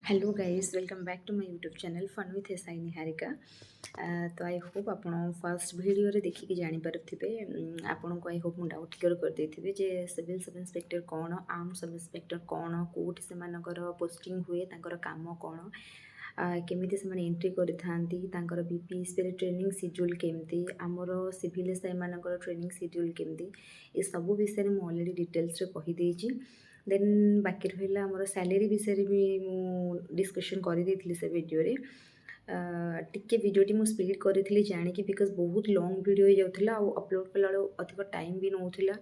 Hello guys, welcome back to my YouTube channel fun with SI Niharika. तो I hope आपण first video रे देखिकी जानी पारुथिबे। आपण को आई होप मु डाउट क्लियर कर देथिबे जे सिविल सब इंस्पेक्टर कोन, आर्म सब इंस्पेक्टर कोन, कोठी से मानकर पोस्टिंग हुए, तांकर काम कोन, केमिति से माने एंट्री करि थांती, तांकर बीपीएस पे ट्रेनिंग शेड्यूल केमती, आमर सिविल एसआई मानकर ट्रेनिंग शेड्यूल केमती, ए सब विषय में ऑलरेडी डिटेल्स रे कहि देछि। देन बाकी रहा आमर सैलरी विषय भी मुझे डिस्कसन कर से वीडियो रे टिके वीडियोटी मुझे स्पीड करी जानिकी बिकज बहुत लॉन्ग वीडियो हो जाता अपलोड कला अधिक टाइम भी नौला।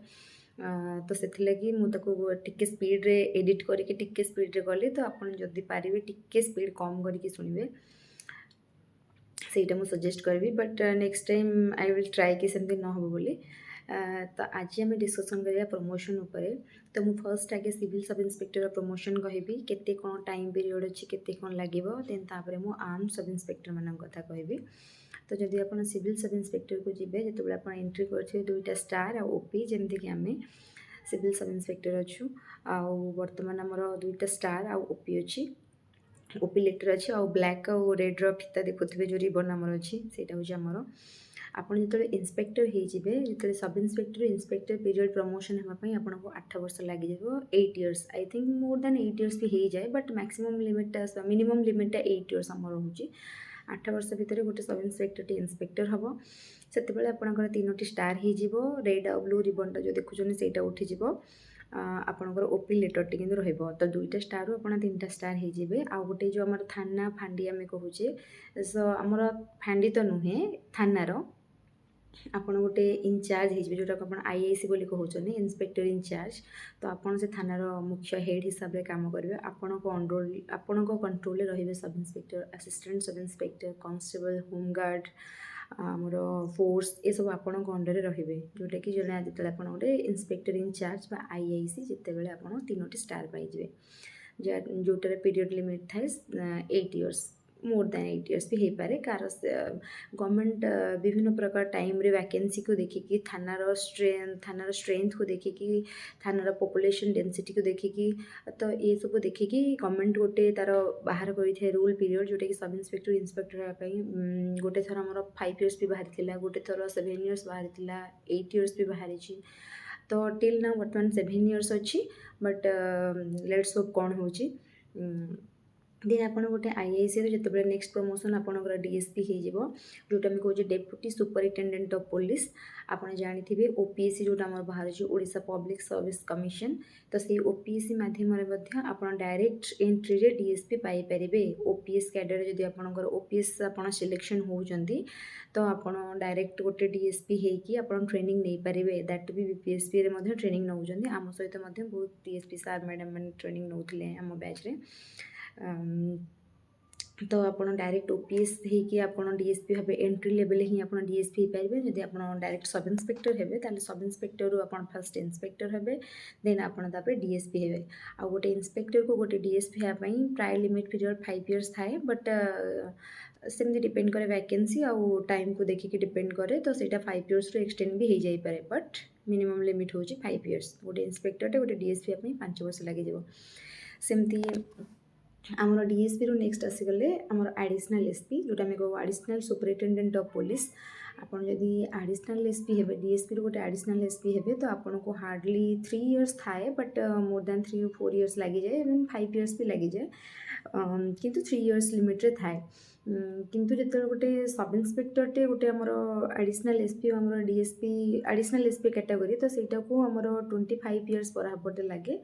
तो से लगी मुझे स्पीड रे एडिट करके टिके स्पीड रे गली तो आपन जदि पारे टिके स्पीड कम करके शुणवे ସେଇଟା ମୁଁ ସଜେଷ୍ଟ କରିବି। But next time I will try କି ସେମିତି ନ ହେବ ବୋଲି। ତ ଆଜି ଆମେ ଡିସ୍କସନ୍ କରିବା ପ୍ରମୋସନ୍ ଉପରେ। ତ ମୁଁ ଫର୍ଷ୍ଟ ଆଗେ ସିଭିଲ୍ ସବ୍ ଇନ୍ସପେକ୍ଟର ପ୍ରମୋସନ୍ କହିବି, କେତେ କ'ଣ ଟାଇମ୍ ପିରିୟଡ଼ ଅଛି, କେତେ କ'ଣ ଲାଗିବ। ଦେନ୍ ତାପରେ ମୁଁ ଆର୍ମ ସବ୍ ଇନ୍ସପେକ୍ଟରମାନଙ୍କ କଥା କହିବି। ତ ଯଦି ଆପଣ ସିଭିଲ୍ ସବ୍ ଇନ୍ସପେକ୍ଟରକୁ ଯିବେ, ଯେତେବେଳେ ଆପଣ ଏଣ୍ଟ୍ରି କରିଥିବେ 2ଟା ଷ୍ଟାର୍ ଆଉ ଓପି, ଯେମିତିକି ଆମେ ସିଭିଲ୍ ସବ୍ ଇନ୍ସପେକ୍ଟର ଅଛୁ। ଆଉ ବର୍ତ୍ତମାନ ଆମର 2ଟା ଷ୍ଟାର୍ ଆଉ ଓପି ଅଛି, ओपी लेटर अच्छी आउ ब्लैक आउ रेड्र फिता देखुए जो रिबन आमर अच्छी से आमर। आपड़ जो इन्स्पेक्टर होते सब इन्स्पेक्टर पीरियड प्रमोशन होगापी आपको 8 वर्ष लग जाए, 8 years I think more than 8 years भी हो जाए। बट मैक्सिमम लिमिटा मिनिमम लिमिटा 8 इयर्स आम रोचे। 8 वर्ष भितर गोटे सब इन्स्पेक्टर इन्स्पेक्टर हम से आपंकर 3टी स्टार हो रेड आउ ब्लू रिबनटा जो देखुं से उठीज आपणकर ओपी लेटरटी कि तो 2टा स्टार रू आप 3टा स्टार हो। आउ गोटे जो आम थाना फांडी आम कहूचे, सो आमर फांडी तो नुहे थानार आपड़ गोटे इनचार्ज हो जोटा आप आईआईसी बोली कहते इन्स्पेक्टर इनचार्ज। तो आपड़ से थानार मुख्य हेड हिसाब से काम करेंगे। आपण कंट्रोल रे sub inspector, assistant sub inspector, constable, home guard, आमर फोर्स ये सब आपण अंडर रे, जोटा कि जो आप गोटे इन्स्पेक्टर इनचार्ज बा आईआईसी जिते आप 3टी स्टार पाइबे, जोटार पीरियड लिमिट थाए 8 इयर्स, मोर दैन 8 इयर्स भी हो पारे। कार गवर्नमेंट विभिन्न प्रकार टाइम रे वैकेंसी को देखिकी, थानार स्ट्रेंथ को देखिकी, थानार पॉपुलेशन डेंसिटी को देखिकी, तो ये सब देखिकी गवर्नमेंट गोटे तार बाहर कर रूल पीरियड जोटा कि सब इन्स्पेक्टर हाँपाई गोटे थर आमर 5 इयर्स भी बाहरी, गोटे थर 7 इयर्स बाहरी, 8 इयर्स भी बाहरी। तो टिल ना बर्तमान 7 इयर्स अच्छी। बट लेट्स होप कौन हो। देन आप गोटे आईआईसी जो नेक्स्ट प्रमोशन आपंकर डीएसपी हो जोटा आम कहे डेप्यूटी सुपरिटेडेंट ऑफ पुलिस। आपड़ जानी ओपीएससी जोटा आम बाहर ओडिशा पब्लिक सर्विस कमिशन। तो से ओपीएससी मध्यम आप डायरेक्ट एंट्री रे डीएसपी पाइपर। ओपीएस कैडर जदि आपंकर ओपीएस आप सिलेक्शन होती तो आप डायरेक्ट गोटे डीएसपी होगी आप ट्रेनिंग नहीं पारे। दैट भी बीपीएसपी रे ट्रेनिंग नौकरी आम सहित बहुत डीएसपी सार मैडम मैंने ट्रेनिंग नौले आम बैच रे। तो आप डायरेक्ट ओपीएस होगी आप डीएसपी भाव एंट्री लेवल ही आप डीएसपी हो पारे। जब आप डायरेक्ट सब इन्स्पेक्टर हे ताले सब इन्स्पेक्टर रू आप फर्स्ट इन्स्पेक्टर हे, देन आप डीएसपी हे। आ गोटे इन्स्पेक्टर को गोटे डीएसपी होगापी प्राय लिमिट पीरियड 5 इयर्स थाए। बट सेमती डिपेंड करे वैकेंसी आउ टाइम को देखिए डिपेंड करे, तो सेटा 5 इयर्स रू एक्सटेंड भी हो जाई पारे। बट मिनिमम लिमिट हो 5 इयर्स। गोटे इन्स्पेक्टर गोटे डीएसपी होगापी 5 वर्ष लगे। सेमती आमर डीएसपी रू नेक्स्ट आसीगले आमर एडिशनल एसपी जोटा आम कह एडिशनल सुपरिटेडेंट ऑफ पुलिस। आपड़ जदि एडिशनल एसपी हे डीएसपी रू गोटे एडिशनल एसपी हे तो आपन को हार्डली 3 इयर्स थाए। But more than 3 or 4 years लगी जाए, इवन 5 इयर्स भी लगी जाए, किंतु 3 इयर्स लिमिट रे थाए। किंतु जो गोटे सब इन्स्पेक्टरटे गोटे आमर एडिशनल एसपी आमर डीएसपी एडिशनल एसपी कैटेगरी, तो सेटा को आमर 25 इयर्स बराबर लगे।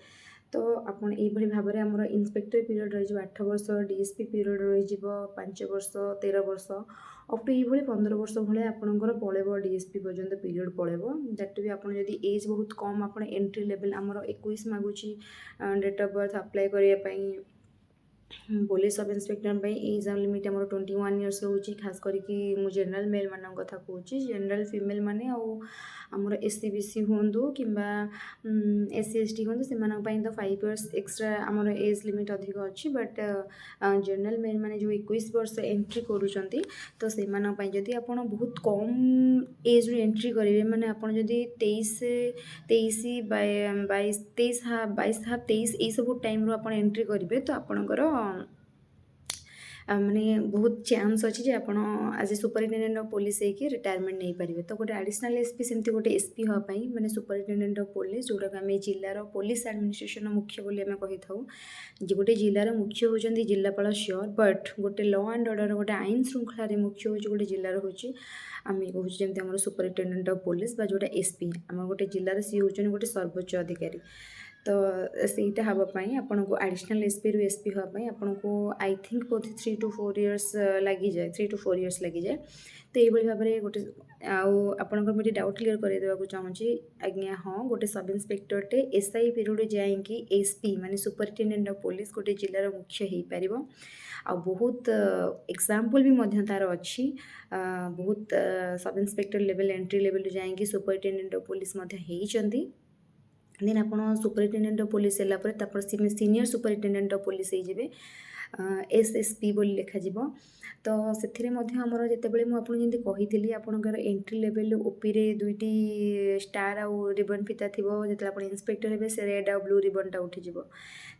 तो आपन ये भाव में आमर इन्स्पेक्टर पीरियड रही 8 वर्ष, डीएसपी पीरियड रही 5 वर्ष, 13 वर्ष, अप टू ये 15 वर्ष भाई आपंकर पलैब डीएसपी पर्यंत पीरियड पलैब। दैट भी आप एज बहुत कम आप एंट्री लेवल आमर 21 मागुची डेट ऑफ बर्थ अप्लाई करने police sub inspector age limit आम 21 इयर्स रोचे। खास करके मुझे जनरल मेल मान कथा कहूँ, जनरल फिमेल माने आमर एससी बीसी हूँ कि एससी एसटी हूँ से तो 5 इयर्स एक्सट्रा आमर एज लिमिट अधिक अच्छी। बट जनरल मेल माने जो 21 वर्ष एंट्री करूँच तो से जदि आप बहुत कम एज रू एंट्री करेंगे माने आप जदि 23 22 23 हाफ 23 यही सब टाइम रू आप एंट्री करेंगे तो आपणकर माने बहुत चान्स अच्छी जे आपण आज सुपरिटेडेंट ऑफ पुलिस होगी रिटायरमेंट नहीं पारे। तो गोटे एडिशनल एसपी सेमती गोटे एसपी हाँपाई मैंने सुपरिटेडेंट ऑफ पुलिस जोटा आम जिलार पुलिस एडमिनिस्ट्रेशन मुख्य बोली आम कही था। गोटे जिलार मुख्य होती जिलापाल श्योर बट गोटे लॉ एंड ऑर्डर गोटे आईन श्रृंखलार मुख्य हूँ गोटे जिलार हूँ आम कहूँ जमी आम सुपरिटेडेंट ऑफ पुलिस जोटा एसपी आम गोटे जिलार सी हूँ गोटे सर्वोच्च अधिकारी। तो सहीटा हाँपाई आपन को एडिशनल एसपी रु एसपी हाँपाई आपन को I think both 3 to 4 years लगी जाए 3 to 4 years लगी जाए। तो ये भाव में गोटे आपंकर मुझे डाउट क्लीयर करदेवाक चाहूँगी आज्ञा हाँ गोटे सब इन्स्पेक्टरटे एसआई पीरियड जाइए एसपी माने सुपरिटेडेंट ऑफ पुलिस गोटे जिलार मुख्य हो पार आ बहुत एग्जाम्पल भी तार अच्छी बहुत sub inspector level entry level जाइए सुपरिटेडेंट ऑफ पुलिस होती। देन आप सुपरिटेडेंट ऑफ पुलिस है सीनियर सुपरिटेडेंट ऑफ पुलिस हो एसएसपी बोली लिखा जिवो। तो से आमर जितेबाला मुझे कही आपंकर एंट्री लेवल ओपी रे दुईटी स्टार आउ रिबन फिता थी जो आप इन्स्पेक्टर हे से रेड आउ ब्लू रिबनटा उठीज।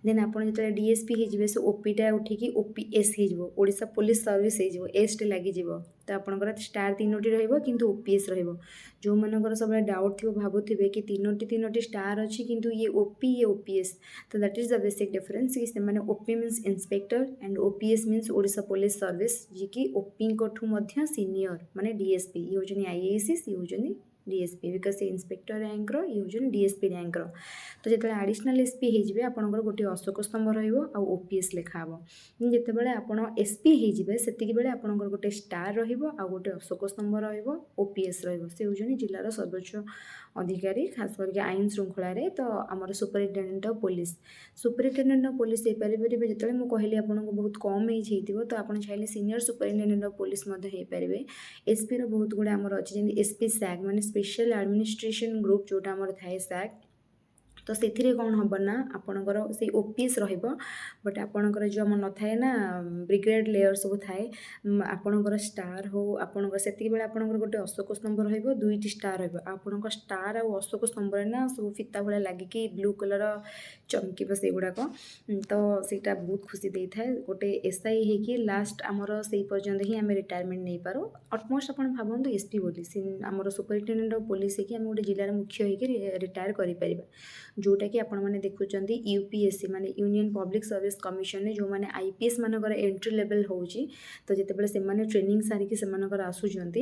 देन आप जो डीएसपी हो से ओपीटा उठिकी ओपीएस ओडिशा पुलिस सर्विस हो एस टे लगी। तो आपंकर स्टार 3टी रु ओपीएस रो मनकर सब डाउट थी भावुवे कि 3टी स्टार अच्छी किंतु ये ओपी ये ओपीएस। तो that is the basic difference कि से माने OP means inspector and OPS means Odisha police service जी कि ओपी ठूँ सीनियर माने डीएसपी ये होजनी आईएएस ये होजनी डीएसपी बिकज से इंस्पेक्टर रैंक रो ये होजनी डीएसपी रैंक रो। तो जो एडिशनल एसपी हो आपंकर गोटे अशोक स्तंभ रोपीएस लिखा हम जितेबाला आप एसपी होते से बेले आपंकर गोटे स्टार रोटे अशोक स्तंभ रोपीएस से होजनी जिलार सर्वोच्च अधिकारी खास करके आईन श्रृंखलार। तो आमर सुपरिटेडेंट ऑफ पुलिस हो पारे जो मुझे कहली आपको बहुत कम एज हो तो आप चाहिए सीनियर सुपरिटेडेंट ऑफ पुलिस हो पारे। एसपी रो बहुत गुड़ा आमर अच्छी जमी एसपी सैग माने स्पेशल एडमिनिस्ट्रेशन ग्रुप जोटा आमर थाए सैग। तो से कौन हम ना आपणकर से ओपीएस बट आपणकर जो आम न थाए ना ब्रिगेड लेयर सब थाए आपणकर स्टार हो आपणकर से बेले आपणकर गोटे अशोक स्तंभ दुईटी स्टार आपणकर स्टार आउ अशोक स्तंभ ना सब फिता भाया लगिकी ब्लू कलर चमकीब से गुड़ाक। तो सीटा बहुत खुशी दे थाए गोटे एसआई होगी लास्ट आमर से पर्यंत ही आम रिटायरमेंट नहीं पारो अलमोस्ट आप भावतु एसपी बोली आमर सुपरिटेडेंट ऑफ पुलिस होगी आम गोटे जिलार मुख्य होकर रिटायर कर जोटा कि आपण मैंने देखुं यूपीएससी माने यूनियन पब्लिक सर्विस कमिशन जो मैंने आईपीएस मानकर एंट्री लेवल होची। तो जितेबाला से ट्रेनिंग सारिकी से आसुचंती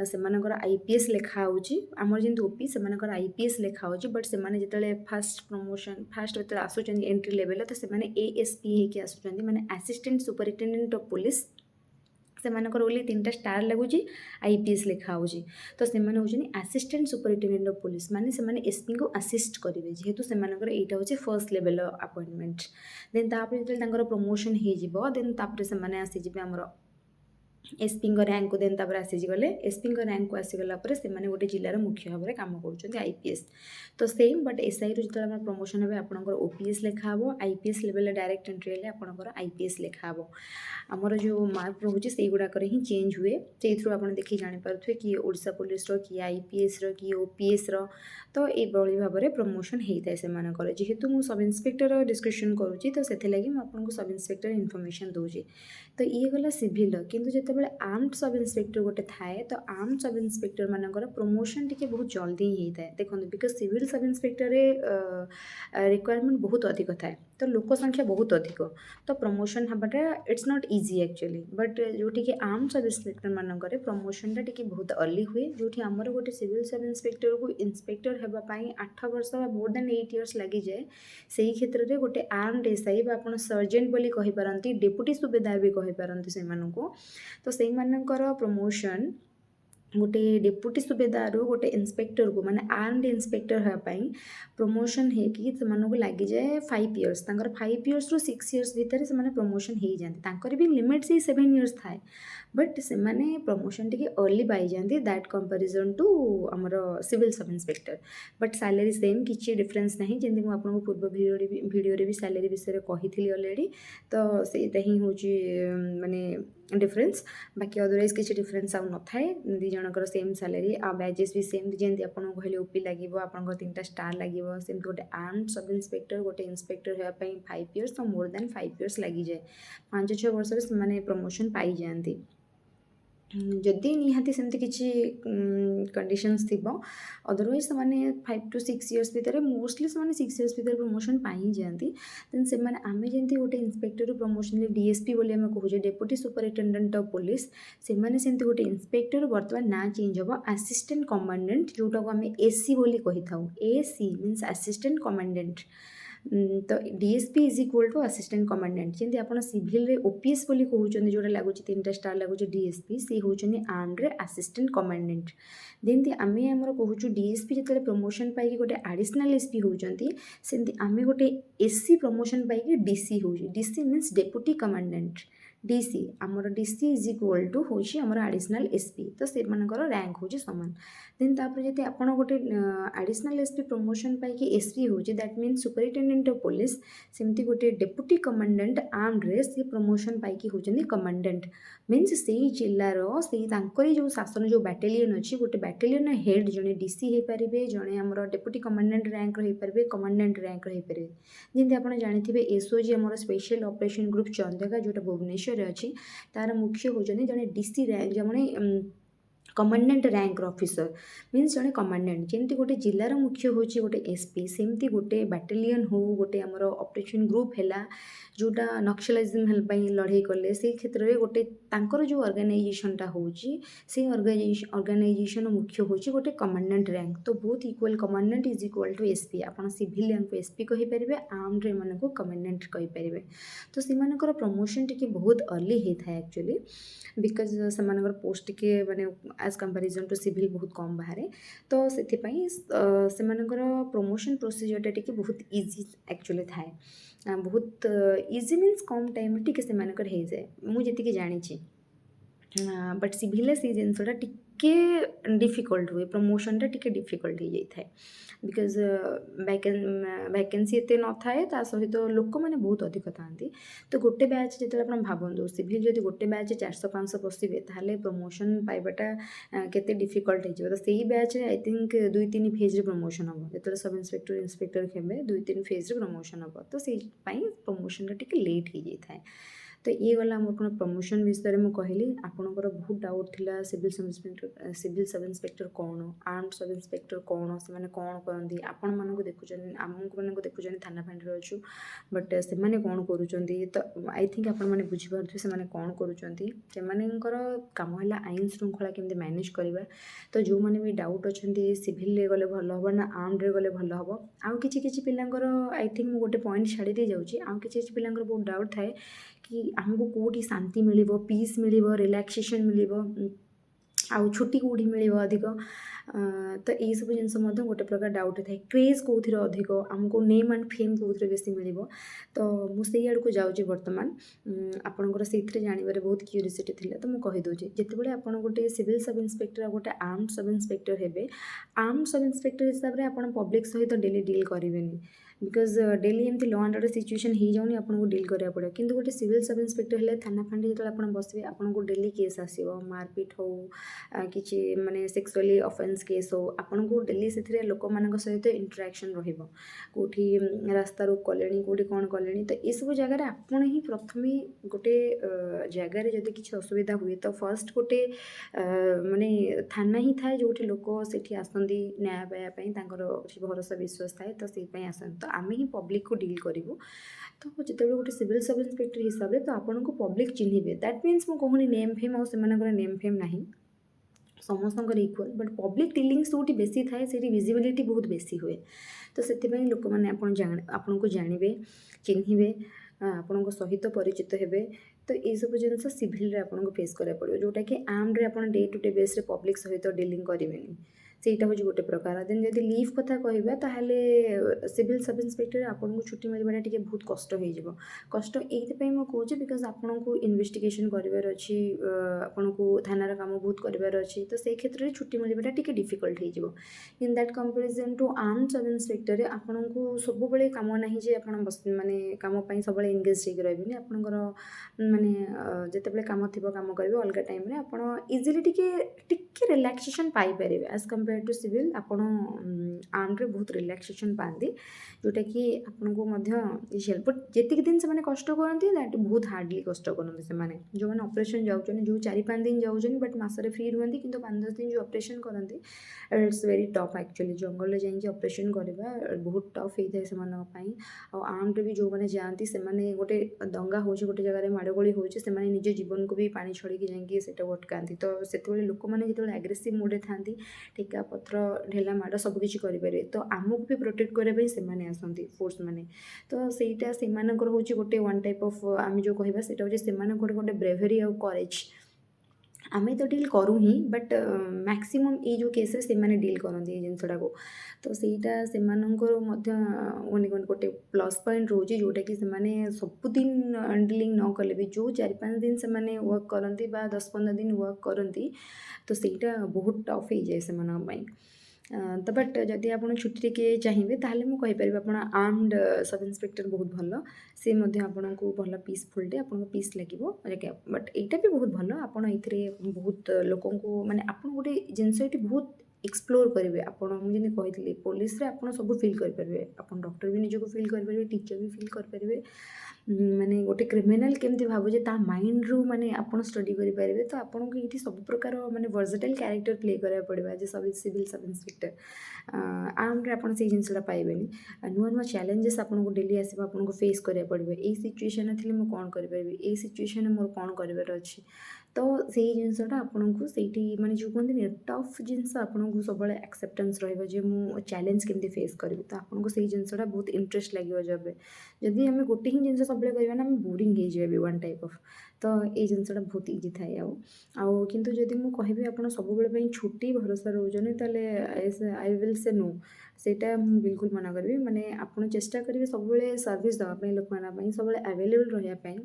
से आईपीएस लिखा होची आमर जमी ओपी से आईपीएस लिखा होची बट से जिते फास्ट प्रमोशन फास्ट जो आसुचंती एंट्री लेवल तो से एएसपी होके आसुचंती माने असिस्टेंट सुपरिटेडेंट ऑफ पुलिस से ओनली 3टा स्टार लगुच आईपीएस लिखा होची। तो से होनी असिस्टेंट सुपरिटेडेंट ऑफ पुलिस माने से एसपी को असिस्ट करेंगे जेहेतु से यहाँ हूँ फर्स्ट लेवल अपॉइंटमेंट। देन जो प्रमोशन हो देन से आसीजे आमर एसपी रैंक को देन आसीगले एसपी रैंक को आसीगला से गोटे जिलार मुख्य भाव में कम कर आईपीएस। तो सेम बट एसआई रु जो प्रमोशन है आपंकर ओपीएस लिखा हम आईपीएस लेवल डायरेक्ट एंट्री है आपंकर आईपीएस लिखा हम आमर जो मार्क रोचे से गुड़ाक ही चेंज हुए से आप देखिए जानीपे कि ओडिशा पुलिस कि आईपीएस कि ओपीएस तो ये भाव में प्रमोशन होता है से जेहेतु मुझे सब इन्स्पेक्टर डिस्कसन करुँची तो से लगी मुझे सब इन्स्पेक्टर इनफर्मेशन दूसरी। तो ये गला सिविल किंतु जितेबाला आर्म्ड सब इन्स्पेक्टर गोटे थाए तो आर्म्ड सब इन्स्पेक्टर मानकर प्रमोशन टी बहुत जल्दी ही होता है देखो because civil sub inspector requirement बहुत अधिक थाए तो लोक संख्या बहुत अधिक तो प्रमोशन हवाटा it's not easy actually but जोटि कि आर्म्ड सब इन्स्पेक्टर मानकर प्रमोशनटा टी बहुत अर्ली हुए जो आमर गोटे सिविल सब इन्स्पेक्टर को इन्स्पेक्टर होगापाई 8 वर्ष मोर देन 8 years लगी जाए से क्षेत्र में गोटे आर्म्ड एसआई आप सर्जेंट बोली कहींपारती डेपुटी सुबेदार भी कहींपारती से तो से प्रमोशन गोटे डेपुटी सुबेदार गोटे इन्स्पेक्टर को माने आर्म्ड इन्स्पेक्टर होगापाई प्रमोशन होगी लगी जाए 5 years 5 years ରୁ 6 years भितर से प्रमोशन हो जाती भी लिमिट से 7 years थाए बट से प्रमोशन टी अर्ली पाई जाती दैट कंपैरिजन टू आमर civil sub inspector but salary same किसी डिफरेंस ना जमी मुझे आपको पूर्व भिडियो भी सैलरी विषय कही अलरेडी तो सहीटा ही हूँ माने डिफरेंस बाकी अदरवाइज किसी डिफरेंस आउ न थाए दी जन मानकर सेम सैलरी आ बैजेस भी सेम जमी आपको कहले ओपी लगे आप 3टा स्टार लगे सेमती गोटे आर्म्ड सब इन्स्पेक्टर गोटे इन्स्पेक्टर होगापी 5 इयर्स और मोर दैन 5 इयर्स लगी जाए 5-6 वर्ष से प्रमोशन पाई जाती जदि निहाती सेमती किसी कंडीशंस थी अदरवाइज से 5 to 6 इयर्स भितर मोस्टली से 6 इयर्स भितर प्रमोशन पाई जाती देन से आम जमी गोटे इन्स्पेक्टर प्रमोशन डीएसपी बोली आम कहूँ डेप्यूटी सुपरिटेडेंट ऑफ पुलिस से गोटे इन्स्पेक्टर बर्तमान ना चेंज हम असिस्टेंट कमांडेंट जोटा को आम एसी बोली कही था एसी मीन्स असिस्टेंट कमांडेंट तो DSP is equal to assistant commandant जमी आप सिविल ओपीएस बोली कहते जोटा लगुच 3टा स्टार लगुच डीएसपी सी होनी आर्म्ड असिस्टेंट कमांडेंट जमी आम आमर कहूँ डीएसपी जो प्रमोशन पाई गोटे एडिशनल एसपी होती सेमती आम गोटे एससी प्रमोशन पाई डीसी हो DC means deputy commandant DC आमर डीसी इज इक्वल टू हूँ आमर एडिशनल एसपी तो से रैंक हूँ सामान देन तापर जब आप गोटे एडिशनल एसपी प्रमोशन पाई एसपी हूँ that means superintendent of police सेमती गोटे डेप्यूटी कमांडेंट आर्म्ड रे सी प्रमोशन पाई होती कमांडेंट मीन्स से जिलार से जो शासन जो बैटालियन अच्छी गोटे बैटालियन हेड जड़े डीसी हो पारे जड़े आम डेप्यूटी कमांडेंट रैंक रही पारे कमांडेंट रैंक रही पारे जमी आप जानते एसओजी आम स्पेशल ऑपरेशन ग्रुप चंदका जोटा भुवनेश्वर अच्छी तार मुख्य होती जड़े डीसी रैंक जड़े कमांडेंट रैंक ऑफिसर मीन्स जड़े कमांडेंट जमी गोटे जिलार मुख्य हूँ गोटे एसपी सेमती गोटे बैटालियन हो गोटे आमर ऑपरेशन ग्रुप है जोटा नक्सलाइज्म लड़ाई कले से क्षेत्र में गोटे तांकर जो ऑर्गेनाइजेशनटा होची से ऑर्गेनाइजेशन मुख्य होची गोटे कमांडेंट रैंक तो बहुत equal commandant is equal to SP आप सिविलियन को एसपी कहींपर आर्म्ड मान को कमांडेंट कहींपर तो से प्रमोशन टी बहुत अर्ली होता है एक्चुअली बिकज से पोस्ट टी माने एज कंपैरिजन टू सिविल बहुत कम बाहर तो से प्रमोशन प्रोसीजरटा टी बहुत इजी एक्चुअली थाए बहुत इजी मीन्स कम टाइम टी से हो जाए मुझे जानी बट सिविल से जिनसा टिके डिफिकल्ट हुए प्रमोशनटा टिके डिफिकल्ट हो जाए बिकज वैकेंसी एत न थाए ता सहित लोक मैंने बहुत अधिक था तो गोटे बैच जो आप भावतु सिविल जब गोटे बैच 400-500 पशिबे ताहले प्रमोशन पाइबाटा केते डिफिकल्ट हो तो सही batch I think 2-3 phase promotion हम जो सब इन्स्पेक्टर इन्स्पेक्टर खेबे 2-3 फेज प्रमोशन हम तो से प्रमोशन टिके लेट हो जाए तो ये गला मोर कौन प्रमोशन विषय में कहली आपणकर बहुत डाउट थिला सिविल सब इन्स्पेक्टर कौन आर्म्ड सब इन्स्पेक्टर कौन से माने कौन करती आपण मानक देखुचन आमको मानक देखुचन थाना फांडी अच्छु बट से माने कौन करूचंती तो आई थिंक आपण माने बुझी पारथि से माने कौन करूचंती से मानेकर काम है आईन श्रृंखला केमती मैनेज करवा तो जो मैंने भी डाउट अच्छे सिविल रे गले भल हम ना आर्म्ड रे गले भल हम आउ किछि पिलांकर आई थिंक मु गोटे पॉइंट छाड़ी दे जाउची आउ किछि पिलांकर बहुत डाउट थाए कि आमको कौटी शांति मिल पीस मिल रिलैक्सेशन मिल आउ छुट्टी कौटी मिल अधिक तो यही सब जिनस गोटे प्रकार डाउट था क्रेज कौन अधिक आमको नेम एंड फेम कौन बेसी मिल तो मुझे आड़ को जाऊँगी बर्तमान आपंकर से जानवर बहुत क्यूरीसीटी थी तो मुझे कहीदे जितेबाला आप गोटे सिविल सब इन्स्पेक्टर गोटे आर्म्ड सब इन्स्पेक्टर हे आर्म्ड सब इन्स्पेक्टर हिसाब से आप पब्लिक सहित डेली डील करेंगे बिकज डेली एमती लॉ एंड ऑर्डर सिचुएशन हो जाऊनी आपको डील करा पड़े कि गोटे सिविल सब इन्स्पेक्टर है थाना फांडी जो आप बसवे आपको डेली केस आसो मारपिट हो कि माने सेक्सुअली ऑफेंस केस हो आपको डेली से लोक मान सहित इंटरेक्शन रोटी रास्ता रोक कले कौटी कौन कले तो ये सब जगह आपड़ ही प्रथम गोटे जगार जब किसी असुविधा हुए तो फर्स्ट गोटे माने थाना ही थाए जो लोक से आसती न्याय पाइबाई भरोसा विश्वास थाए तो से आसती तो आम ही पब्लिक को डील करूँ तो जिते गोटे सिविल सब इन्स्पेक्टर हिसाब से तो आपन को पब्लिक चिन्हे दैट मीन्स मुझे कहूनी नेम फेम और से नेम फेम ना समस्त इक्वल बट पब्लिक डिलिंग्स जो बेसी थाए से विजिबिलिटी बहुत बेसी हुए तो से लोक मैंने आपन को जानवे चिन्हे आपण सहित परिचित हेबे तो ये सब जिन सिविल आपको फेस करा पड़ो जोटा कि आर्म्ड आप day to day base public सहित डीलिंग करेंगे ସେଇଟା ହେଉଛି ଗୋଟେ ପ୍ରକାର। ଦେନ୍ ଯଦି ଲିଭ୍ କଥା କହିବା ତାହେଲେ ସିଭିଲ୍ ସବ୍ ଇନ୍ସପେକ୍ଟର ଆପଣଙ୍କୁ ଛୁଟି ମିଳିବାଟା ଟିକେ ବହୁତ କଷ୍ଟ ହେଇଯିବ। କଷ୍ଟ ଏଇଥିପାଇଁ ମୁଁ କହୁଛି ବିକଜ ଆପଣଙ୍କୁ ଇନଭେଷ୍ଟିଗେସନ୍ କରିବାର ଅଛି, ଆପଣଙ୍କୁ ଥାନାର କାମ ବହୁତ କରିବାର ଅଛି, ତ ସେଇ କ୍ଷେତ୍ରରେ ଛୁଟି ମିଳିବାଟା ଟିକେ ଡିଫିକଲ୍ଟ ହେଇଯିବ। In that comparison to arm sub ଇନ୍ସପେକ୍ଟରରେ ଆପଣଙ୍କୁ ସବୁବେଳେ କାମ ନାହିଁ ଯେ ଆପଣ ମାନେ କାମ ପାଇଁ ସବୁବେଳେ ଏନଗେଜ୍ ହେଇକି ରହିବେନି। ଆପଣଙ୍କର ମାନେ ଯେତେବେଳେ କାମ ଥିବ କାମ କରିବେ, ଅଲଗା ଟାଇମ୍ରେ ଆପଣ ଇଜିଲି ଟିକେ ରିଲାକ୍ସେସନ୍ ପାଇପାରିବେ ଆଜ୍ କମ୍ପେୟାର ଟୁ ସିଭିଲ୍। ଆପଣ ଆର୍ମରେ ବହୁତ ରିଲାକ୍ସେସନ୍ ପାଆନ୍ତି, ଯେଉଁଟାକି ଆପଣଙ୍କୁ ମଧ୍ୟ ଇଜିଆଲ୍। ବଟ୍ ଯେତିକି ଦିନ ସେମାନେ କଷ୍ଟ କରନ୍ତି ଦ୍ୟାଟ୍ ବହୁତ ହାର୍ଡ଼ଲି କଷ୍ଟ କରନ୍ତି ସେମାନେ। ଯେଉଁମାନେ ଅପରେସନ୍ ଯାଉଛନ୍ତି, ଯେଉଁ 4-5 ଦିନ ଯାଉଛନ୍ତି ବଟ୍ ମାସରେ ଫ୍ରି ରୁହନ୍ତି, କିନ୍ତୁ 5-10 ଦିନ ଯେଉଁ ଅପରେସନ୍ କରନ୍ତି ଇଟ୍ସ ଭେରି ଟଫ୍ ଆକ୍ଚୁଆଲି। ଜଙ୍ଗଲରେ ଯାଇକି ଅପରେସନ୍ କରିବା ବହୁତ ଟଫ୍ ହେଇଥାଏ ସେମାନଙ୍କ ପାଇଁ। ଆଉ ଆର୍ମରେ ବି ଯେଉଁମାନେ ଯାଆନ୍ତି ସେମାନେ ଗୋଟେ ଦଙ୍ଗା ହେଉଛି, ଗୋଟେ ଜାଗାରେ ମାଡ଼ଗୋଳି ହେଉଛି, ସେମାନେ ନିଜ ଜୀବନକୁ ବି ପାଣି ଛଡ଼ିକି ଯାଇକି ସେଇଟାକୁ ଅଟକାନ୍ତି। ତ ସେତେବେଳେ ଲୋକମାନେ ଯେତେବେଳେ ଆଗ୍ରେସିଭ୍ ମୋଡ଼୍ରେ ଥାନ୍ତି, ଟେକା ପଥର ଢେଲା ମାଡ଼ ସବୁକିଛି କରିପାରିବେ, ତ ଆମକୁ ବି ପ୍ରୋଟେକ୍ଟ କରିବା ପାଇଁ ସେମାନେ ଆସନ୍ତି ଫୋର୍ସ ମାନେ। ତ ସେଇଟା ସେମାନଙ୍କର ହେଉଛି ଗୋଟେ ୱାନ୍ ଟାଇପ୍ ଅଫ୍, ଆମେ ଯେଉଁ କହିବା ସେଇଟା ହେଉଛି ସେମାନଙ୍କର ଗୋଟେ ବ୍ରେଭେରୀ ଆଉ କରେଜ୍। ଆମେ ତ ଡିଲ୍ କରୁ ହିଁ, ବଟ୍ ମ୍ୟାକ୍ସିମମ୍ ଏଇ ଯେଉଁ କେସ୍ରେ ସେମାନେ ଡିଲ୍ କରନ୍ତି ଏଇ ଜିନିଷଟାକୁ। ତ ସେଇଟା ସେମାନଙ୍କର ମଧ୍ୟ ମାନେ ଗୋଟେ ପ୍ଲସ୍ ପଏଣ୍ଟ ରହୁଛି, ଯେଉଁଟାକି ସେମାନେ ସବୁଦିନ ଡିଲିଂ ନ କଲେ ବି ଯେଉଁ 4-5 ଦିନ ସେମାନେ ୱାର୍କ କରନ୍ତି ବା 10-15 ଦିନ ୱାର୍କ କରନ୍ତି, ତ ସେଇଟା ବହୁତ ଟଫ୍ ହେଇଯାଏ ସେମାନଙ୍କ ପାଇଁ। ତ ବଟ୍ ଯଦି ଆପଣ ଛୁଟି ଟିକେ ଚାହିଁବେ ତାହେଲେ ମୁଁ କହିପାରିବି ଆପଣ ଆର୍ମଡ ସବ୍ ଇନ୍ସପେକ୍ଟର ବହୁତ ଭଲ। ସେ ମଧ୍ୟ ଆପଣଙ୍କୁ ଭଲ ପିସ୍ଫୁଲ୍ଟେ ଆପଣଙ୍କୁ ପିସ୍ ଲାଗିବ। ବଟ୍ ଏଇଟା ବି ବହୁତ ଭଲ, ଆପଣ ଏଇଥିରେ ବହୁତ ଲୋକଙ୍କୁ ମାନେ ଆପଣ ଗୋଟେ ଜିନିଷ ଏଠି ବହୁତ ଏକ୍ସପ୍ଲୋର୍ କରିବେ। ଆପଣ ମୁଁ ଯେମିତି କହିଥିଲି ପୋଲିସରେ ଆପଣ ସବୁ ଫିଲ୍ କରିପାରିବେ, ଆପଣ ଡକ୍ଟର ବି ନିଜକୁ ଫିଲ୍ କରିପାରିବେ, ଟିଚର୍ ବି ଫିଲ୍ କରିପାରିବେ। ମାନେ ଗୋଟେ କ୍ରିମିନାଲ୍ କେମିତି ଭାବୁଛି ତା ମାଇଣ୍ଡରୁ ମାନେ ଆପଣ ଷ୍ଟଡି କରିପାରିବେ। ତ ଆପଣଙ୍କୁ ଏଇଠି ସବୁ ପ୍ରକାର ମାନେ ଭର୍ସଟାଇଲ୍ କ୍ୟାରେକ୍ଟର ପ୍ଲେ କରିବାକୁ ପଡ଼ିବ ଆଜ୍ ଏ ସିଭିଲ୍ ସବ୍ ଇନ୍ସପେକ୍ଟର। ଆର୍ମରେ ଆପଣ ସେଇ ଜିନିଷଟା ପାଇବେନି। ନୂଆ ନୂଆ ଚ୍ୟାଲେଞ୍ଜେସ୍ ଆପଣଙ୍କୁ ଡେଲି ଆସିବ, ଆପଣଙ୍କୁ ଫେସ୍ କରିବାକୁ ପଡ଼ିବ। ଏଇ ସିଚୁଏସନ୍ରେ ଥିଲେ ମୁଁ କ'ଣ କରିପାରିବି, ଏଇ ସିଚୁଏସନ୍ରେ ମୋର କ'ଣ କରିବାର ଅଛି। ତ ସେଇ ଜିନିଷଟା ଆପଣଙ୍କୁ ସେଇଠି ମାନେ ଯେଉଁ କୁହନ୍ତିନି ଟଫ୍ ଜିନିଷ ଆପଣଙ୍କୁ ସବୁବେଳେ ଆକ୍ସେପ୍ଟାନ୍ସ ରହିବ ଯେ ମୁଁ ଚ୍ୟାଲେଞ୍ଜ କେମିତି ଫେସ୍ କରିବି। ତ ଆପଣଙ୍କୁ ସେଇ ଜିନିଷଟା ବହୁତ ଇଣ୍ଟରେଷ୍ଟ ଲାଗିବ ଜବ୍ରେ। ଯଦି ଆମେ ଗୋଟେ ହିଁ ଜିନିଷ ସବୁବେଳେ କରିବା ନା ଆମେ ବୋରିଂ ହେଇଯିବା ବି ୱାନ୍ ଟାଇପ୍ ଅଫ୍। ତ ଏଇ ଜିନିଷଟା ବହୁତ ଇଜି ଥାଏ। ଆଉ କିନ୍ତୁ ଯଦି ମୁଁ କହିବି ଆପଣ ସବୁବେଳେ ପାଇଁ ଛୁଟି ଭରସା ରହୁଛନ୍ତି ତାହେଲେ ଆଇ ୱିଲ୍ ସେ ନୋ। ସେଇଟା ମୁଁ ବିଲକୁଲ ମନା କରିବି। ମାନେ ଆପଣ ଚେଷ୍ଟା କରିବେ ସବୁବେଳେ ସର୍ଭିସ୍ ଦେବା ପାଇଁ, ଲୋକମାନଙ୍କ ପାଇଁ ସବୁବେଳେ ଆଭେଲେବଲ୍ ରହିବା ପାଇଁ।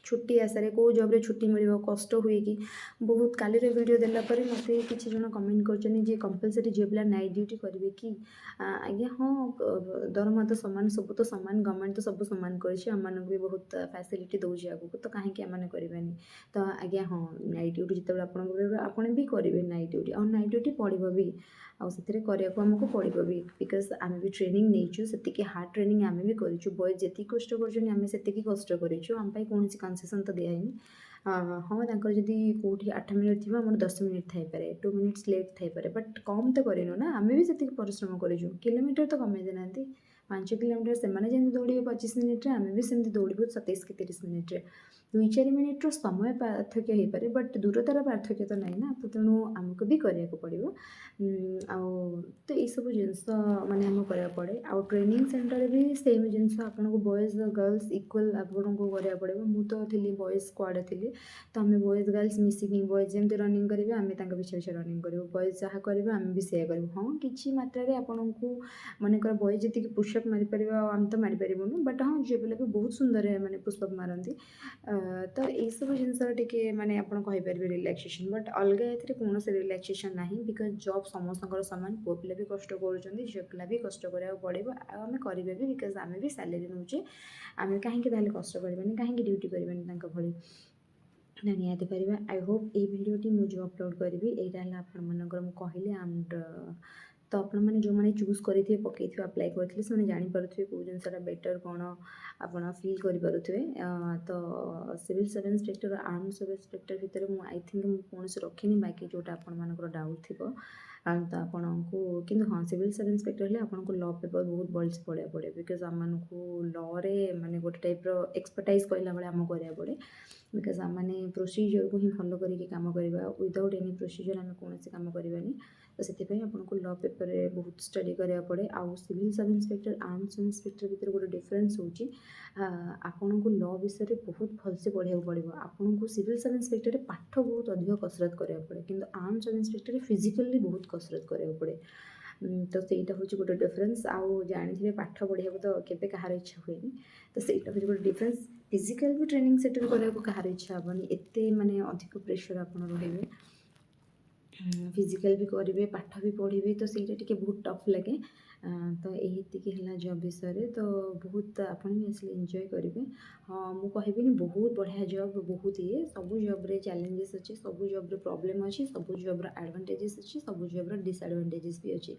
ଛୁଟି ଆଶାରେ କେଉଁ ଜବ୍ରେ ଛୁଟି ମିଳିବ, କଷ୍ଟ ହୁଏ କି? ବହୁତ କାଲିର ଭିଡ଼ିଓ ଦେଲା ପରେ ମୋତେ କିଛି ଜଣ କମେଣ୍ଟ କରିଛନ୍ତି ଯେ କମ୍ପଲସରି ଝିଅ ପିଲା ନାଇଟ୍ ଡ୍ୟୁଟି କରିବେ କି? ଆଜ୍ଞା ହଁ, ଦରମା ତ ସମାନ, ସବୁ ତ ସମାନ, ଗଭର୍ଣ୍ଣମେଣ୍ଟ ତ ସବୁ ସମାନ କରିଛି, ଆମମାନଙ୍କୁ ବି ବହୁତ ଫ୍ୟାସିଲିଟି ଦେଉଛି ଆଗକୁ, ତ କାହିଁକି ଆମମାନେ କରିବାନି? ତ ଆଜ୍ଞା ହଁ, ନାଇଟ୍ ଡ୍ୟୁଟି ଯେତେବେଳେ ଆପଣଙ୍କୁ ମିଳିବ ଆପଣ ବି କରିବେ ନାଇଟ୍ ଡ୍ୟୁଟି, ଆଉ ନାଇଟ୍ ଡ୍ୟୁଟି ପଡ଼ିବ ବି, ଆଉ ସେଥିରେ କରିବାକୁ ଆମକୁ ପଡ଼ିବ ବି। ବିକଜ ଆମେ ବି ଟ୍ରେନିଂ ନେଇଛୁ, ସେତିକି ହାର୍ଡ଼ ଟ୍ରେନିଂ ଆମେ ବି କରିଛୁ। ବଏଜ୍ ଯେତିକି କଷ୍ଟ କରୁଛନ୍ତି ଆମେ ସେତିକି କଷ୍ଟ କରିଛୁ, ଆମ ପାଇଁ କୌଣସି କନସେସନ୍ ତ ଦିଆହେଇନି। ହଁ, ତାଙ୍କର ଯଦି କେଉଁଠି 8 ମିନିଟ୍ ଥିବ ଆମର 10 ମିନିଟ୍ ଥାଇପାରେ, 2 ମିନିଟ୍ସ ଲେଟ୍ ଥାଇପାରେ, ବଟ୍ କମ୍ ତ କରିନୁ ନା, ଆମେ ବି ସେତିକି ପରିଶ୍ରମ କରିଛୁ। କିଲୋମିଟର ତ କମେଇ ଦେଇନାହାନ୍ତି, 5 କିଲୋମିଟର ସେମାନେ ଯେମିତି ଦୌଡ଼ିବେ 25 ମିନିଟ୍ରେ, ଆମେ ବି ସେମିତି ଦୌଡ଼ିବୁ 27 କି 30 ମିନିଟ୍ରେ। 2-4 ମିନିଟ୍ର ସମୟ ପାର୍ଥକ୍ୟ ହେଇପାରେ, ବଟ୍ ଦୂରତାର ପାର୍ଥକ୍ୟ ତ ନାହିଁ ନା, ତ ତେଣୁ ଆମକୁ ବି କରିବାକୁ ପଡ଼ିବ। ଆଉ ତ ଏଇସବୁ ଜିନିଷ ମାନେ ଆମକୁ କରିବାକୁ ପଡ଼େ। ଆଉ ଟ୍ରେନିଂ ସେଣ୍ଟରରେ ବି ସେମ୍ ଜିନିଷ, ଆପଣଙ୍କୁ ବଏଜ୍ ଗର୍ଲସ୍ ଇକ୍ୱାଲ୍ ଆପଣଙ୍କୁ କରିବାକୁ ପଡ଼ିବ। ମୁଁ ତ ଥିଲି ବଏଜ୍ ସ୍କ୍ୱାଡ଼୍ରେ ଥିଲି, ତ ଆମେ ବଏଜ୍ ଗାର୍ଲସ୍ ମିଶିକି, ବଏଜ୍ ଯେମିତି ରନିଂ କରିବେ ଆମେ ତାଙ୍କ ପିଛା ପିଛା ରନିଂ କରିବୁ, ବଏଜ୍ ଯାହା କରିବେ ଆମେ ବି ସେୟା କରିବୁ। ହଁ, କିଛି ମାତ୍ରାରେ ଆପଣଙ୍କୁ ମନେକର ବଏଜ୍ ଯେତିକି ପୁଷଅପ୍ ମାରିପାରିବ ଆଉ ଆମେ ତ ମାରିପାରିବୁନି, ବଟ୍ ହଁ ଝିଅ ପିଲା ବି ବହୁତ ସୁନ୍ଦର ମାନେ ପୁଷଅପ୍ ମାରନ୍ତି। ତ ଏଇସବୁ ଜିନିଷର ଟିକେ ମାନେ ଆପଣ କହିପାରିବେ ରିଲାକ୍ସେସନ୍, ବଟ୍ ଅଲଗା ଏଥିରେ କୌଣସି ରିଲାକ୍ସେସନ୍ ନାହିଁ। ବିକଜ ଜବ୍ ସମସ୍ତଙ୍କର ସମାନ, ପୁଅ ପିଲା ବି କଷ୍ଟ କରୁଛନ୍ତି, ଝିଅ ପିଲା ବି କଷ୍ଟ କରିବାକୁ ପଡ଼ିବ, ଆଉ ଆମେ କରିବା ବି, ବିକଜ ଆମେ ବି ସାଲେରୀ ନେଉଛେ। ଆମେ କାହିଁକି ତାହେଲେ କଷ୍ଟ କରିବାନି, କାହିଁକି ଡ୍ୟୁଟି କରିବାନି ତାଙ୍କ ଭଳି? ନା ନିହାତି କରିବା। ଆଇ ହୋପ୍ ଏଇ ଭିଡ଼ିଓଟି ମୁଁ ଯେଉଁ ଅପଲୋଡ଼ କରିବି ଏଇଟା ହେଲା ଆପଣମାନଙ୍କର, ମୁଁ କହିଲି ଆଣ୍ଡ ତ ଆପଣମାନେ ଯେଉଁମାନେ ଚୁଜ୍ କରିଥିବେ, ପକାଇଥିବେ, ଆପ୍ଲାଏ କରିଥିଲେ ସେମାନେ ଜାଣିପାରୁଥିବେ କେଉଁ ଜିନିଷଟା ବେଟର୍, କ'ଣ ଆପଣ ଫିଲ୍ କରିପାରୁଥିବେ। ତ civil sub inspector, arm sub inspector ଭିତରେ ମୁଁ ଆଇ ଥିଙ୍କ ମୁଁ କୌଣସି ରଖିନି, ବାକି ଯେଉଁଟା ଆପଣମାନଙ୍କର ଡାଉଟ୍ ଥିବ। ତ ଆପଣଙ୍କୁ କିନ୍ତୁ ହଁ, ସିଭିଲ୍ ସବ୍ ଇନ୍ସପେକ୍ଟର ହେଲେ ଆପଣଙ୍କୁ ଲ ପେପର୍ ବହୁତ ଭଲସେ ପଢ଼ିବାକୁ ପଡ଼ିବ। ବିକଜ ଆମମାନଙ୍କୁ ଲରେ ମାନେ ଗୋଟେ ଟାଇପ୍ର ଏକ୍ସପର୍ଟାଇଜ୍ କହିଲା ଭଳି ଆମକୁ କରିବାକୁ ପଡ଼େ। ବିକଜ ଆମମାନେ ପ୍ରୋସିଜିଓରକୁ ହିଁ ଫଲୋ କରିକି କାମ କରିବା, ୱିଦାଉଟ୍ ଏନି ପ୍ରୋସିଜିଓର ଆମେ କୌଣସି କାମ କରିବାନି। ତ ସେଥିପାଇଁ ଆପଣଙ୍କୁ ଲ ପେପରରେ ବହୁତ ଷ୍ଟଡ଼ି କରିବାକୁ ପଡ଼େ। ଆଉ civil sub inspector arms inspector ଭିତରେ ଗୋଟେ ଡିଫରେନ୍ସ ହେଉଛି ଆପଣଙ୍କୁ ଲ ବିଷୟରେ ବହୁତ ଭଲସେ ପଢ଼ିବାକୁ ପଡ଼ିବ। ଆପଣଙ୍କୁ ସିଭିଲ୍ ସବ୍ ଇନ୍ସପେକ୍ଟରରେ ପାଠ ବହୁତ ଅଧିକ କସରତ କରିବାକୁ ପଡ଼େ, କିନ୍ତୁ ଆର୍ମସ୍ ସବ୍ ଇନ୍ସପେକ୍ଟରରେ ଫିଜିକାଲି ବହୁତ କସରତ କରିବାକୁ ପଡ଼େ। ତ ସେଇଟା ହେଉଛି ଗୋଟେ ଡିଫରେନ୍ସ। ଆଉ ଜାଣିଥିବେ ପାଠ ପଢ଼ିବାକୁ ତ କେବେ କାହାର ଇଚ୍ଛା ହୁଏନି, ତ ସେଇଟା ହେଉଛି ଗୋଟେ ଡିଫରେନ୍ସ। ଫିଜିକାଲ ବି ଟ୍ରେନିଂ ସେଠାରେ କରିବାକୁ କାହାର ଇଚ୍ଛା ହେବନି, ଏତେ ମାନେ ଅଧିକ ପ୍ରେସର ଆପଣ ରହିବେ। ଫିଜିକାଲ ବି କରିବେ, ପାଠ ବି ପଢ଼ିବେ, ତ ସେଇଟା ଟିକେ ବହୁତ ଟଫ୍ ଲାଗେ। ତ ଏତିକି ହେଲା ଜବ୍ ବିଷୟରେ। ତ ବହୁତ ଆପଣ ବି ଆସିଲେ ଏନ୍ଜୟ କରିବେ। ହଁ, ମୁଁ କହିବିନି ବହୁତ ବଢ଼ିଆ ଜବ୍, ବହୁତ ଇଏ। ସବୁ ଜବ୍ରେ ଚ୍ୟାଲେଞ୍ଜେସ୍ ଅଛି, ସବୁ ଜବ୍ରେ ପ୍ରୋବ୍ଲେମ୍ ଅଛି, ସବୁ ଜବ୍ର ଆଡ଼ଭାଣ୍ଟେଜେସ୍ ଅଛି, ସବୁ ଜବ୍ର ଡିସଆଡ଼ଭାଣ୍ଟେଜେସ୍ ବି ଅଛି।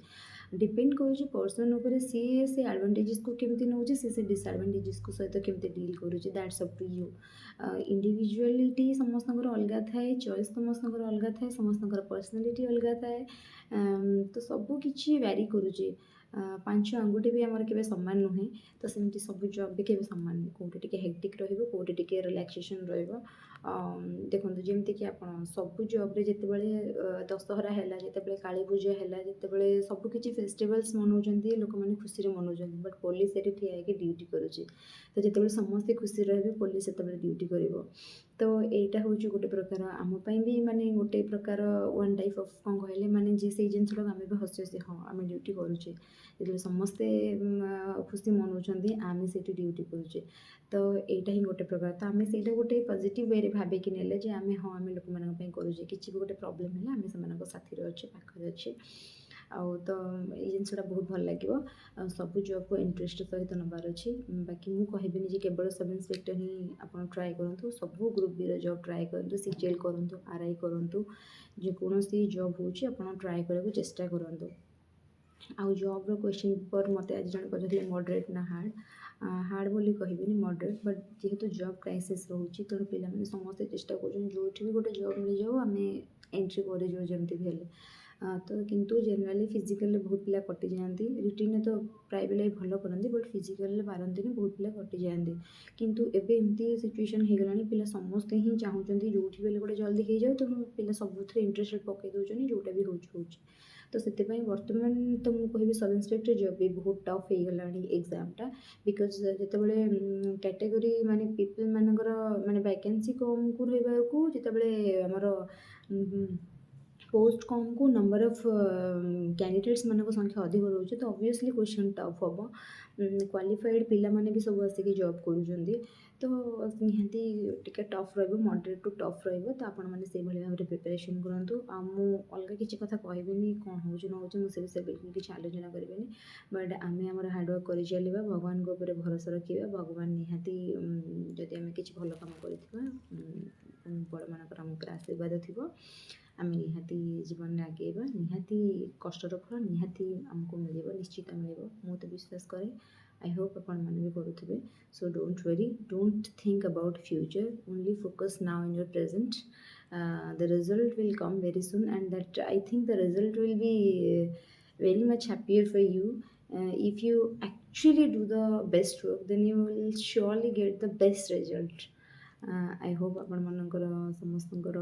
ଡିପେଣ୍ଡ କରୁଛି ପର୍ସନ୍ ଉପରେ, ସିଏ ସେ ଆଡ଼ଭାଣ୍ଟେଜେସ୍କୁ କେମିତି ନେଉଛି, ସିଏ ସେ ଡିସଆଡ଼ଭାଣ୍ଟେଜେସ୍କୁ ସହିତ କେମିତି ଡିଲ୍ କରୁଛି। That's up to you. Individuality ସମସ୍ତଙ୍କର ଅଲଗା ଥାଏ, ଚଏସ୍ ସମସ୍ତଙ୍କର ଅଲଗା ଥାଏ, ସମସ୍ତଙ୍କର ପର୍ସନାଲିଟି ଅଲଗା ଥାଏ। ତ ସବୁ କିଛି ଭ୍ୟାରି କରୁଛି। 5 ଆଙ୍ଗୁଠି ବି ଆମର କେବେ ସମାନ ନୁହେଁ, ତ ସେମିତି ସବୁ ଜବ୍ ବି କେବେ ସମାନ ନୁହେଁ। କେଉଁଠି ଟିକେ ହେକ୍ଟିକ୍ ରହିବ, କେଉଁଠି ଟିକେ ରିଲାକ୍ସେସନ୍ ରହିବ। ଦେଖନ୍ତୁ ଯେମିତିକି ଆପଣ ସବୁ ଜବ୍ରେ ଯେତେବେଳେ ଦଶହରା ହେଲା, ଯେତେବେଳେ କାଳୀ ପୂଜା ହେଲା, ଯେତେବେଳେ ସବୁକିଛି ଫେଷ୍ଟିଭାଲ୍ସ ମନାଉଛନ୍ତି, ଲୋକମାନେ ଖୁସିରେ ମନାଉଛନ୍ତି, ବଟ୍ ପୋଲିସ୍ ସେଠି ଠିଆ ହେଇକି ଡ୍ୟୁଟି କରୁଛି। ତ ଯେତେବେଳେ ସମସ୍ତେ ଖୁସିରେ ରହିବେ, ପୋଲିସ୍ ସେତେବେଳେ ଡ୍ୟୁଟି କରିବ। ତ ଏଇଟା ହେଉଛି ଗୋଟେ ପ୍ରକାର ଆମ ପାଇଁ ବି ମାନେ ଗୋଟେ ପ୍ରକାର ୱାନ୍ ଟାଇପ୍ ଅଫ୍ କ'ଣ କହିଲେ ମାନେ ଯେ ସେଇ ଜିନିଷଟାକୁ ଆମେ ବି ହସି ହସି ହଁ ଆମେ ଡ୍ୟୁଟି କରୁଛେ। ଯେତେବେଳେ ସମସ୍ତେ ଖୁସି ମନାଉଛନ୍ତି, ଆମେ ସେଇଠି ଡ୍ୟୁଟି କରୁଛେ। ତ ଏଇଟା ହିଁ ଗୋଟେ ପ୍ରକାର। ତ ଆମେ ସେଇଟା ଗୋଟେ ପଜିଟିଭ୍ ୱେରେ ଭାବିକି ନେଲେ ଯେ ଆମେ ହଁ ଆମେ ଲୋକମାନଙ୍କ ପାଇଁ କରୁଛେ, କିଛି ବି ଗୋଟେ ପ୍ରୋବ୍ଲେମ୍ ହେଲେ ଆମେ ସେମାନଙ୍କ ସାଥିରେ ଅଛେ, ପାଖରେ ଅଛେ। ଆଉ ତ ଏଇ ଜିନିଷଟା ବହୁତ ଭଲ ଲାଗିବ। ଆଉ ସବୁ ଜବ୍କୁ ଇଣ୍ଟରେଷ୍ଟ ସହିତ ନେବାର ଅଛି। ବାକି ମୁଁ କହିବିନି ଯେ କେବଳ ସବ୍ ଇନ୍ସପେକ୍ଟର ହିଁ ଆପଣ ଟ୍ରାଏ କରନ୍ତୁ, ସବୁ ଗ୍ରୁପ୍ ବିର ଜବ୍ ଟ୍ରାଏ କରନ୍ତୁ, ସିଜିଏଲ୍ କରନ୍ତୁ, ଆର୍ଆଇ କରନ୍ତୁ, ଯେକୌଣସି ଜବ୍ ହେଉଛି ଆପଣ ଟ୍ରାଏ କରିବାକୁ ଚେଷ୍ଟା କରନ୍ତୁ। ଆଉ ଜବ୍ର କ୍ୱେଶ୍ଚିନ୍ ପେପର୍ ମୋତେ ଆଜି ଜଣେ ପଚାରିଥିଲେ ମଡରେଟ୍ ନା ହାର୍ଡ଼। ହାର୍ଡ଼ ବୋଲି କହିବିନି, ମଡରେଟ୍। ବଟ୍ ଯେହେତୁ ଜବ୍ କ୍ରାଇସିସ୍ ରହୁଛି, ତେଣୁ ପିଲାମାନେ ସମସ୍ତେ ଚେଷ୍ଟା କରୁଛନ୍ତି ଯେଉଁଠି ବି ଗୋଟେ ଜବ୍ ମିଳିଯାଉ ଆମେ ଏଣ୍ଟ୍ରି କରିଯାଉ ଯେମିତି ବି ହେଲେ। ତ କିନ୍ତୁ ଜେନେରାଲି ଫିଜିକାଲରେ ବହୁତ ପିଲା କଟିଯାଆନ୍ତି। ରିଟିନ୍ରେ ତ ପ୍ରାୟ ପିଲା ଭଲ କରନ୍ତି, ବଟ୍ ଫିଜିକାଲରେ ପାରନ୍ତିନି, ବହୁତ ପିଲା କଟିଯାଆନ୍ତି। କିନ୍ତୁ ଏବେ ଏମିତି ସିଚୁଏସନ୍ ହେଇଗଲାଣି, ପିଲା ସମସ୍ତେ ହିଁ ଚାହୁଁଛନ୍ତି ଯେଉଁଠି ବି ହେଲେ ଗୋଟେ ଜଲ୍ଦି ହେଇଯାଉ, ତେଣୁ ପିଲା ସବୁଥିରେ ଇଣ୍ଟରେଷ୍ଟେଡ୍ ପକାଇ ଦେଉଛନ୍ତି, ଯେଉଁଟା ବି ହେଉଛି। ତ ସେଥିପାଇଁ ବର୍ତ୍ତମାନ ତ ମୁଁ କହିବି ସବ୍ ଇନ୍ସପେକ୍ଟର ଜବ୍ ବି ବହୁତ ଟଫ୍ ହେଇଗଲାଣି ଏକ୍ଜାମ୍ଟା। ବିକଜ୍ ଯେତେବେଳେ କ୍ୟାଟେଗୋରୀ ମାନେ ପିପଲ୍ ମାନଙ୍କର ମାନେ ଭ୍ୟାକେନ୍ସି କମ୍କୁ ରହିବାକୁ, ଯେତେବେଳେ ଆମର ପୋଷ୍ଟ କମ୍କୁ ନମ୍ବର ଅଫ୍ କ୍ୟାଣ୍ଡିଡେଟ୍ସ ମାନଙ୍କ ସଂଖ୍ୟା ଅଧିକ ରହୁଛି, ତ ଅବଭିୟସ୍ଲି କ୍ୱେଶ୍ଚନ୍ ଟଫ୍ ହେବ। କ୍ୱାଲିଫାଏଡ଼୍ ପିଲାମାନେ ବି ସବୁ ଆସିକି ଜବ୍ କରୁଛନ୍ତି, ତ ନିହାତି ଟିକେ ଟଫ୍ ରହିବ, ମଡରେଟ୍ ଟୁ ଟଫ୍ ରହିବ। ତ ଆପଣମାନେ ସେଇଭଳି ଭାବରେ ପ୍ରିପାରେସନ୍ କରନ୍ତୁ। ଆଉ ମୁଁ ଅଲଗା କିଛି କଥା କହିବିନି, କ'ଣ ହେଉଛି ନ ହେଉଛି ମୁଁ ସେ ବିଷୟରେ ବିଲକୁଲ କିଛି ଆଲୋଚନା କରିବିନି। ବଟ୍ ଆମେ ଆମର ହାର୍ଡ଼ୱାର୍କ କରି ଚାଲିବା, ଭଗବାନଙ୍କ ଉପରେ ଭରସା ରଖିବା। ଭଗବାନ ନିହାତି ଯଦି ଆମେ କିଛି ଭଲ କାମ କରିଥିବା, ବଡ଼ମାନଙ୍କର ଆମ ଉପରେ ଆଶୀର୍ବାଦ ଥିବ, ଆମେ ନିହାତି ଜୀବନରେ ଆଗେଇବା। ନିହାତି କଷ୍ଟର ଫଳ ନିହାତି ଆମକୁ ମିଳିବ, ନିଶ୍ଚିତ ମିଳିବ, ମୁଁ ତ ବିଶ୍ୱାସ କରେ। ଆଇ ହୋପ୍ ଆପଣମାନେ ବି କରୁଥିବେ। So don't worry, don't think about future, only focus now in your present. The result will come very soon, and that I think the result will be very much happier for you. If you actually do the best work, then you will surely get the best result. I hope ଆପଣମାନଙ୍କର ସମସ୍ତଙ୍କର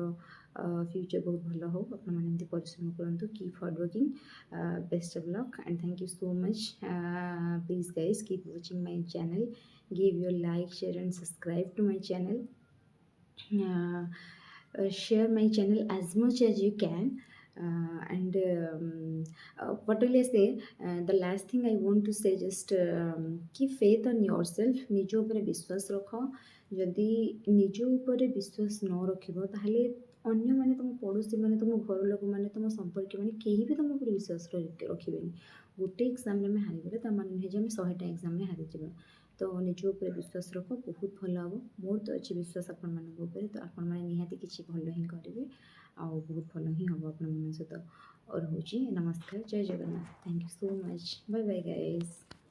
future बहुत भल हो। आपने परिश्रम करूँ, keep hard working, best of luck and thank you so much. Please guys keep watching my channel, give your like, share and subscribe to my channel, share my channel as much as you can. And what will I say, the last thing I want to say, just keep faith on yourself. निज ऊपर विश्वास रख। जदि निज ऊपर विश्वास न रखिब, ताहले अन्य माने तुम पड़ोसी माने, तुम घर लोक माने, तुम संपर्क माने केही भी तुम ऊपर विश्वास रखिबेनी। गोटे एग्जाम में हारिगले ता माने नुहे जे आम 100टा एग्जाम में हारिଯିବା। तो निज ऊपर विश्वास रख, बहुत भल हम। मोर तो अच्छी विश्वास आपण मानक ऊपर, तो आपण माने निहाती किछि भल ही करेंगे, आउ बहुत भल ही हम आपण मान सहित। और हूँ नमस्कार, जय Jagannath, thank you so much, bye bye guys.